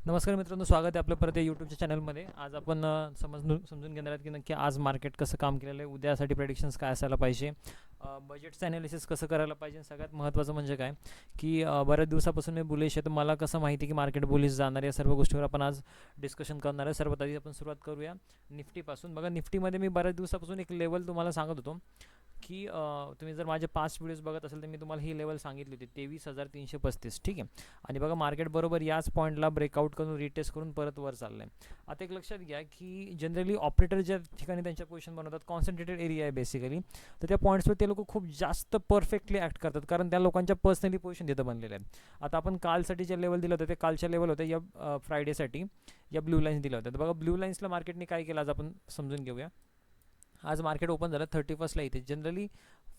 नमस्कार मित्रांनो, स्वागत आहे आपलं परत या यूट्यूबच्या चॅनलमध्ये. आज आपण समजून घेणार आहोत की नक्की आज मार्केट कसं काम केलेलं आहे, उद्यासाठी प्रेडिक्शन्स काय असायला पाहिजे, बजेटचं ॲनालिसिस कसं करायला पाहिजे. सगळ्यात महत्त्वाचं म्हणजे काय की बऱ्याच दिवसापासून मी बुलिश आहे, तर मला कसं माहिती की मार्केट बुलिश जाणार, या सर्व गोष्टीवर आपण आज डिस्कशन करणार आहे. सर्वात आधी आपण सुरुवात करूया निफ्टीपासून. बघा, निफ्टीमध्ये मी बऱ्याच दिवसापासून एक लेवल तुम्हाला सांगत होतो की तुम्ही जर माझे पास्ट व्हिडिओज बघत असेल तर मी तुम्हाला ही लेवल सांगितली होती 23,335. ठीक आहे. आणि बघा, मार्केट बरोबर याच पॉईंटला ब्रेकआउट करून रिटेस्ट करून परत वर चाललं आहे. आता एक लक्षात घ्या की जनरली ऑपरेटर ज्या ठिकाणी त्यांच्या पोझिशन बनवतात, कॉन्सन्ट्रेटेड एरिया आहे बेसिकली, तर त्या पॉईंट्सवर ते लोक खूप जास्त परफेक्टली ॲक्ट करतात, कारण त्या लोकांच्या पर्सनली पोझिशन तिथं बनलेल्या आहेत. आता आपण कालसाठी जे लेवल दिलं होतं ते कालच्या लेवल होतं, या फ्रायडेसाठी या ब्लू लाईन्स दिल्या होत्या. तर बघा, ब्लू लाईन्सला मार्केटने काय केलं आज आपण समजून घेऊया. आज मार्केट ओपन झालं 31ला इथे. जनरली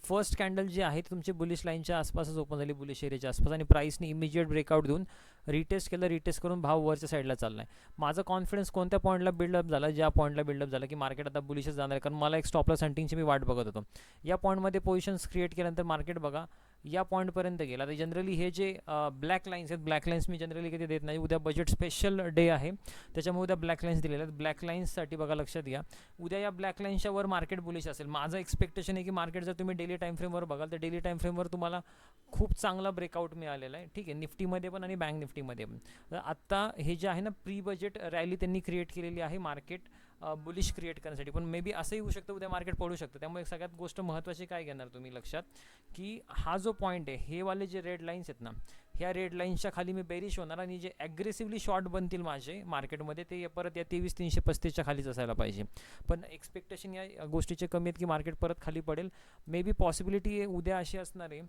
फर्स्ट कॅन्डल जी आहे ती तुमची बुलिश लाईनच्या आसपासच ओपन झाली, बुलिश एरियाच्या आसपास, आणि प्राईसने इमिजिएट ब्रेकआउट देऊन रिटेस्ट केलं. रिटेस्ट करून भाव वरच्या साईडला चालला आहे. माझा कॉन्फिडन्स कोणत्या पॉईंटला बिल्डअप झाला, ज्या पॉईंटला बिल्डअप झाला की मार्केट आता बुलिशच जाणार आहे, कारण मला एक स्टॉप लॉस हंटिंगची मी वाट बघत होतो. या पॉईंटमध्ये पोझिशन्स क्रिएट केल्यानंतर मार्केट बघा या पॉईंटपर्यंत गेला. तर जनरली हे जे ब्लॅक लाईन्स आहेत, ब्लॅक लाईन्स मी जनरली कधी देत नाही. उद्या बजेट स्पेशल डे आहे, त्याच्यामुळे उद्या ब्लॅक लाईन्स दिलेल्या आहेत. ब्लॅक लाईन्ससाठी बघा, लक्षात घ्या, उद्या या ब्लॅक लाईन्सच्या वर मार्केट बुलिश असेल. माझं एक्सपेक्टेशन आहे की मार्केट जर तुम्ही डेली टाइम फ्रेमवर बघाल तर डेली टाइम फ्रेमवर तुम्हाला खूप चांगला ब्रेकआउट मिळालेला आहे. ठीक आहे, निफ्टीमध्ये पण आणि बँक निफ्टीमध्ये पण. तर आत्ता हे जे आहे ना, प्री बजेट रॅली त्यांनी क्रिएट केलेली आहे मार्केट बुलिश क्रिएट करण्यासाठी, पण मे बी असंही होऊ शकतं उद्या मार्केट पडू शकतं. त्यामुळे सगळ्यात गोष्ट महत्त्वाची काय घेणार तुम्ही लक्षात, की हा जो पॉईंट आहे, हे वाले जे रेड लाईन्स आहेत ना, ह्या रेड लाईन्सच्या खाली मी बेरिश होणार, आणि जे ॲग्रेसिव्हली शॉर्ट बनतील माझे मार्केटमध्ये ते परत या 23,335च्या खालीच असायला पाहिजे. पण एक्सपेक्टेशन या गोष्टीचे कमी आहेत की मार्केट परत खाली पडेल. मे बी पॉसिबिलिटी उद्या अशी असणार आहे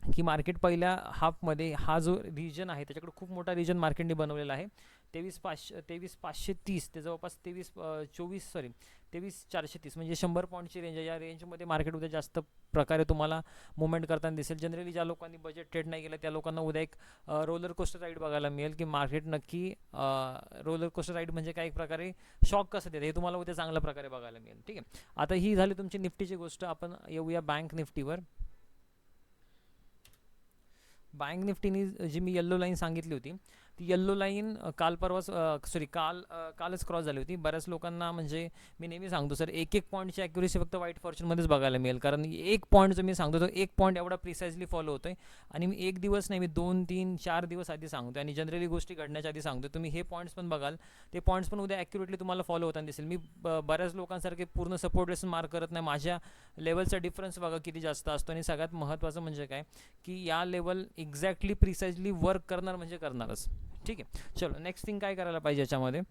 की मार्केट पहिल्या हाफमध्ये हा जो रिजन आहे त्याच्याकडे खूप मोठा रिजन मार्केटने बनवलेला आहे. 23,530 ते जवळपास 23,430, म्हणजे 100 पॉईंटची रेंज आहे. या रेंजमध्ये मार्केट उद्या जास्त प्रकारे तुम्हाला मुवमेंट करताना दिसेल. जनरली ज्या लोकांनी बजेट ट्रेड नाही केलं त्या लोकांना उद्या एक रोलर कोस्टर राईड बघायला मिळेल, की मार्केट नक्की रोलर कोस्टर राईड म्हणजे काय, एक प्रकारे शॉक कसं देते हे तुम्हाला उद्या चांगल्या प्रकारे बघायला मिळेल. ठीक आहे. आता ही झाली तुमची निफ्टीची गोष्ट. आपण येऊया बँक निफ्टीवर. बँक निफ्टीनी जी मी येल्लो लाईन सांगितली होती ती येल्लो लाईन कालच क्रॉस झाली होती. बऱ्याच लोकांना, म्हणजे मी नेहमी सांगतो सर, एक पॉईंटची ॲक्युरेसी फक्त व्हाईट फॉर्च्यूनमध्येच बघायला मिळेल, कारण एक पॉईंट जो मी सांगतो तो एक पॉईंट एवढा प्रिसाइजली फॉलो होतोय, आणि मी एक दिवस नाही, मी 2, 3, 4 दिवस आधी सांगतो, आणि जनरली गोष्टी घडण्याच्या आधी सांगतो. तुम्ही हे पॉईंट्स पण बघाल, ते पॉईंट्स पण उद्या ॲक्युरेटली तुम्हाला फॉलो होताना दिसेल. मी बऱ्याच लोकांसारखे पूर्ण सपोर्ट लेसन मार्क करत नाही. माझ्या लेवलचा डिफरन्स बघा किती जास्त असतो, आणि सगळ्यात महत्त्वाचं म्हणजे काय की या लेवल एक्झॅक्टली प्रिसाइजली वर्क करणार म्हणजे करणारच. ठीक आहे. चलो, नेक्स्ट थिंग काय करायला पाहिजे याच्यामध्ये.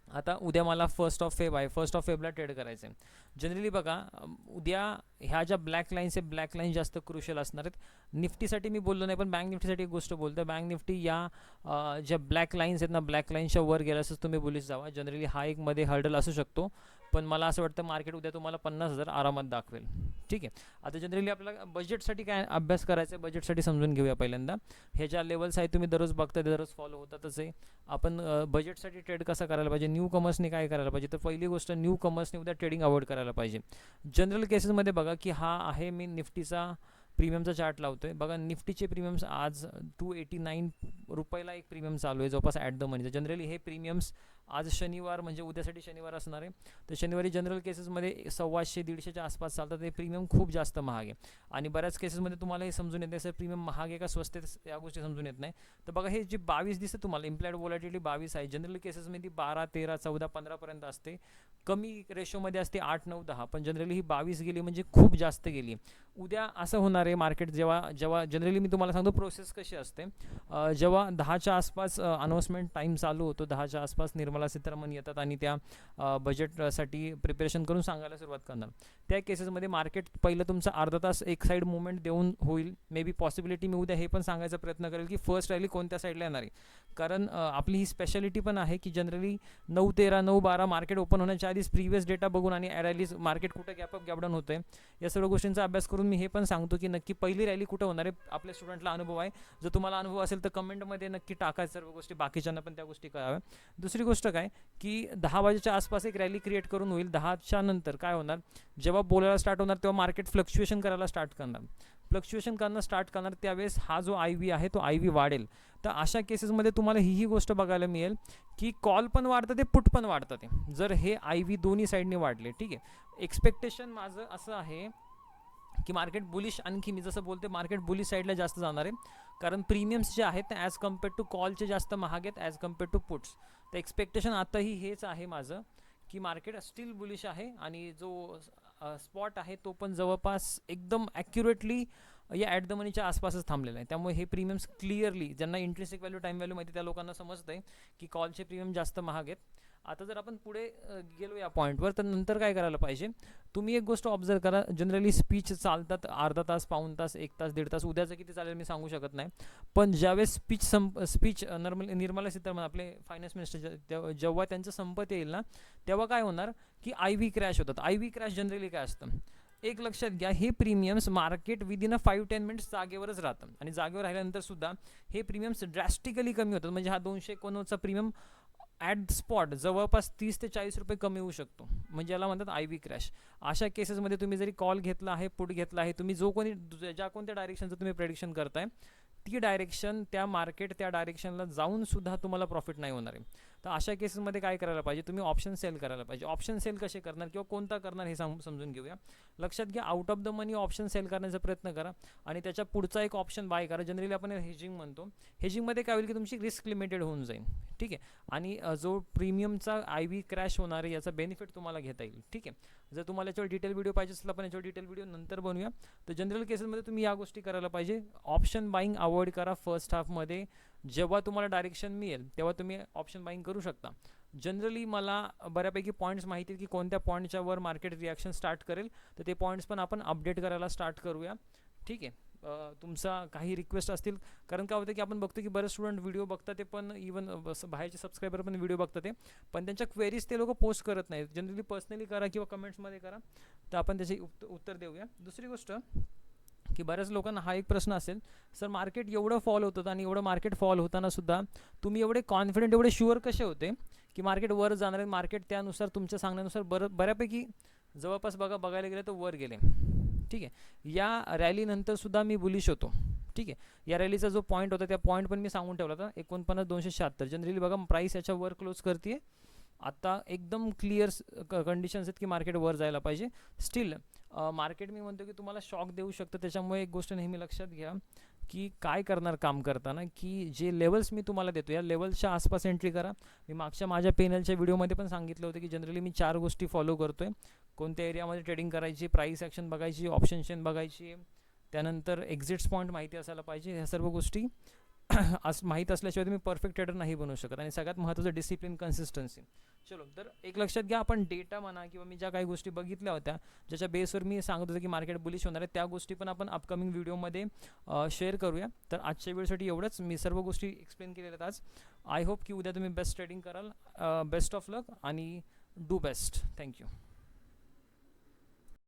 आता उद्या मला 1st ऑफ फेब आहे, 1st ऑफ फेबला ट्रेड करायचं आहे. जनरली बघा, उद्या ह्या ज्या ब्लॅक लाईन्स आहे, ब्लॅक लाईन्स जास्त क्रुशियल असणार आहेत. निफ्टीसाठी मी बोललो नाही, पण बँक निफ्टीसाठी एक गोष्ट बोलतो. बँक निफ्टी या ज्या ब्लॅक लाईन्स आहेत ना, ब्लॅक लाईन्सच्या वर गेल्यासच तुम्ही बुलिश जावा. जनरली हा एक मध्ये हर्डल असू शकतो, पण मला असं वाटतं मार्केट उद्या तुम्हाला 50,000 आरामात दाखवेल. ठीक आहे. आता जनरली आपल्याला बजेटसाठी काय अभ्यास करायचा आहे, बजेटसाठी समजून घेऊया पहिल्यांदा. हे ज्या लेवल्स आहेत तुम्ही दररोज बघता, ते दररोज फॉलो होतातच आहे. आपण बजेटसाठी ट्रेड कसा करायला पाहिजे, न्यू कमर्सने काय करायला पाहिजे, तर पहिली गोष्ट, न्यू कमर्सने उद्या ट्रेडिंग अवॉइड करायला पाहिजे. जनरल केसेसमध्ये बघा की हा आहे, मी निफ्टीचा प्रीमियमचा चार्ट लावतोय. बघा, निफ्टीचे प्रीमियम्स आज 289 रुपयाला एक प्रीमियम चालू आहे जवळपास ॲट द मनीचं. जनरली हे प्रीमियम्स आज शनिवार, म्हणजे उद्यासाठी शनिवार असणार आहे, तर शनिवारी जनरल केसेसमध्ये 125-150च्या आसपास चालतात. हे प्रीमियम खूप जास्त महाग आहे, आणि बऱ्याच केसेसमध्ये तुम्हाला हे समजून येते सर प्रीमियम महाग आहे का स्वस्त आहे, या गोष्टी समजून येत नाही. तर बघा, हे जे 22 दिसतं तुम्हाला, इम्प्लाइड व्हॉलॅटिलिटी 22 आहे. जनरल केसेसमध्ये 12, 13, 14, 15पर्यंत असते. कमी रेशोमध्ये असते 8, 9, 10, पण जनरली ही 22 गेली म्हणजे खूप जास्त गेली. उद्या असं होणार आहे मार्केट, जेव्हा जनरली मी तुम्हाला सांगतो प्रोसेस कशी असते. जेव्हा 10च्या आसपास अनाऊन्समेंट टाईम चालू होतो, 10च्या आसपास निर्मला सीतारामन येतात आणि त्या बजेटसाठी प्रिपरेशन करून सांगायला सुरुवात करणार. त्या केसेसमध्ये मार्केट पहिलं तुमचा अर्धा तास एक साईड मुवमेंट देऊन होईल. मे बी पॉसिबिलिटी मी उद्या हे पण सांगायचा प्रयत्न करेल की फर्स्ट रॅली कोणत्या साईडला येणार आहे, कारण आपली ही स्पेशालिटी पण आहे की जनरली 9-13, 9-12 मार्केट ओपन होण्याच्या आधीच प्रिव्हियस डेटा बघून आणि रॅलीज मार्केट कुठं गॅपअप गॅपडाऊन होतं आहे, या सर्व गोष्टींचा अभ्यास करून मी हे पण सांगतो की नक्की पहिली रॅली कुठं होणार आहे. आपल्या स्टुडंटला अनुभव आहे, जर तुम्हाला अनुभव असेल तर कमेंटमध्ये नक्की टाका सर्व गोष्टी, बाकीच्यांना पण त्या गोष्टी कळाव्या. दुसरी गोष्ट काय की 10 वाजेच्या आसपास एक रॅली क्रिएट करून होईल. 10च्या नंतर काय होणार, जेव्हा बोलायला स्टार्ट होणार तेव्हा मार्केट फ्लक्च्युएशन करायला स्टार्ट करणार. फ्लक्च्युएशन करणं स्टार्ट करणार त्यावेळेस हा जो आय व्ही आहे तो आय व्ही वाढेल. तर अशा केसेसमध्ये तुम्हाला ही गोष्ट बघायला मिळेल की कॉल पण वाढतं ते पुट पण वाढतं ते, जर हे आय व्ही दोन्ही साईडने वाढले. ठीक आहे, एक्सपेक्टेशन माझं असं आहे की मार्केट बुलिश, आणखी मी जसं बोलते मार्केट बुलिश साईडला जास्त जाणार आहे, कारण प्रीमियम्स जे आहेत ते ॲज कम्पेअर टू कॉलचे जास्त महाग आहेत ॲज कम्पेअर टू पुट्स. तर एक्सपेक्टेशन आताही हेच आहे माझं की मार्केट स्टील बुलिश आहे, आणि जो स्पॉट आहे तो पण जवळपास एकदम ॲक्युरेटली या ॲट द मनीच्या आसपासच थांबलेला आहे. त्यामुळे हे प्रीमियम्स क्लिअरली, ज्यांना इंट्रेस्टिक व्हॅल्यू टाईम व्हॅल्यू माहिती त्या लोकांना समजतं आहे की कॉलचे प्रीमियम जास्त महाग आहेत. आता जर आपण पुढे गेलो या पॉईंटवर, तर नंतर काय करायला पाहिजे, तुम्ही एक गोष्ट ऑब्झर्व करा. जनरली स्पीच चालतात अर्धा तास, पाऊण तास, 1 तास, 1.5 तास. उद्याचं किती चालेल मी सांगू शकत नाही, पण ज्यावेळेस स्पीच निर्मला सीतारामन आपले फायनान्स मिनिस्टर जेव्हा त्यांचं संपत येईल ना, तेव्हा काय होणार की आय व्ही क्रॅश होतात. आय व्ही क्रॅश जनरली काय असतं, एक लक्षात घ्या, हे प्रीमियम्स मार्केट विदिन अ 5-10 मिनिट्स जागेवरच राहतं, आणि जागेवर राहिल्यानंतर सुद्धा हे प्रीमियम्स ड्रॅस्टिकली कमी होतात. म्हणजे हा 291चा प्रीमियम ॲट स्पॉट जवळपास 30 ते 40 रुपये कमी होऊ शकतो, म्हणजे याला म्हणतात आय व्ही क्रॅश. अशा केसेसमध्ये तुम्ही जरी कॉल घेतला आहे, पुट घेतला आहे, तुम्ही जो कोणी ज्या कोणत्या डायरेक्शनचं तुम्ही प्रेडिक्शन करताय ती डायरेक्शन, त्या मार्केट त्या डायरेक्शनला जाऊन सुद्धा तुम्हाला प्रॉफिट नाही होणार आहे. तर अशा केसेसमध्ये काय करायला पाहिजे, तुम्ही ऑप्शन सेल करायला पाहिजे. ऑप्शन सेल कसे करणार किंवा कोणता करणार हे समजून घेऊया. लक्षात घ्या, out of the money option sell करण्याचा प्रयत्न करा, आणि त्याच्या पुढचा एक ऑप्शन बाय करा. जनरली आपण हेजिंग म्हणतो. हेजिंगमध्ये काय होईल की तुमची रिस्क लिमिटेड होऊन जाईल. ठीक आहे, आणि जो प्रीमियमचा आय व्ही क्रॅश होणार आहे याचा बेनिफिट तुम्हाला घेता येईल. ठीक आहे, जर तुम्हाला याच्यावर डिटेल व्हिडिओ पाहिजे असेल आपण याच्यावर डिटेल व्हिडिओ नंतर बनवूया. तर जनरल केसेसमध्ये तुम्ही या गोष्टी करायला पाहिजे. ऑप्शन बाईंग अवॉइड करा फर्स्ट हाफमध्ये. जेव्हा तुम्हाला डायरेक्शन मिळेल तेव्हा तुम्ही ऑप्शन बाईंग करू शकता. जनरली मला बऱ्यापैकी पॉईंट्स माहिती आहेत की कोणत्या पॉईंटच्या वर मार्केट रिॲक्शन स्टार्ट करेल, तर ते पॉईंट्स पण आपण अपडेट करायला स्टार्ट करूया. ठीक आहे, तुमचा काही रिक्वेस्ट असतील, कारण काय होतं की आपण बघतो की बरेच स्टुडंट व्हिडिओ बघतात ते, पण इवन बाहेरचे सबस्क्रायबर पण व्हिडिओ बघतात ते, पण त्यांच्या क्वेरीज ते लोक पोस्ट करत नाहीत. जनरली पर्सनली करा किंवा कमेंट्समध्ये करा, तर आपण त्याचे उत्तर देऊया. दुसरी गोष्ट की बऱ्याच लोकांना हा एक प्रश्न असेल, सर मार्केट एवढं फॉल होतं आणि एवढं मार्केट फॉल होताना सुद्धा तुम्ही एवढे कॉन्फिडंट, एवढे शुअर कसे होते की मार्केट वर जाणार आहे. मार्केट त्यानुसार तुमच्या सांगण्यानुसार बऱ्यापैकी जवळपास बघायला गेलं तर वर गेले. ठीक आहे, या रॅलीनंतर सुद्धा मी बुलिश होतो. ठीक आहे, या रॅलीचा जो पॉईंट होता त्या पॉईंट पण मी सांगून ठेवला होता, 49,276. जनरली बघा प्राईस याच्या वर क्लोज करते. आता एकदम क्लिअर कंडिशन्स आहेत की मार्केट वर जायला पाहिजे. स्टील मार्केट मी म्हणतो की तुम्हाला शॉक देऊ शकतं. त्याच्यामुळे एक गोष्ट नेहमी लक्षात घ्या की काय करणार काम करताना, की जे लेवल्स मी तुम्हाला देतो या लेवल्सच्या आसपास एंट्री करा. मी मागच्या माझ्या पेनलच्या व्हिडिओमध्ये पण सांगितलं होतं की जनरली मी 4 गोष्टी फॉलो करतो आहे. कोणत्या एरियामध्ये ट्रेडिंग करायची, प्राईस ॲक्शन बघायची, ऑप्शन चेन बघायची, त्यानंतर एक्झिट्स पॉईंट माहिती असायला पाहिजे. ह्या सर्व गोष्टी माहीत असल्याशिवाय तुम्ही परफेक्ट ट्रेडर नाही बनवू शकत. आणि सगळ्यात महत्त्वाचं डिसिप्लिन, कन्सिस्टन्सी. चलो, तर एक लक्षात घ्या, आपण डेटा म्हणा किंवा मी ज्या काही गोष्टी बघितल्या होत्या ज्याच्या बेसवर मी सांगत होतो की मार्केट बुलिश होणार आहे, त्या गोष्टी पण आपण अपकमिंग व्हिडिओमध्ये शेअर करूया. तर आजच्या व्हिडिओसाठी एवढंच. मी सर्व गोष्टी एक्सप्लेन केलेल्या आहेत आज. आय होप की उद्या तुम्ही बेस्ट ट्रेडिंग कराल. बेस्ट ऑफ लक आणि डू बेस्ट. थँक्यू.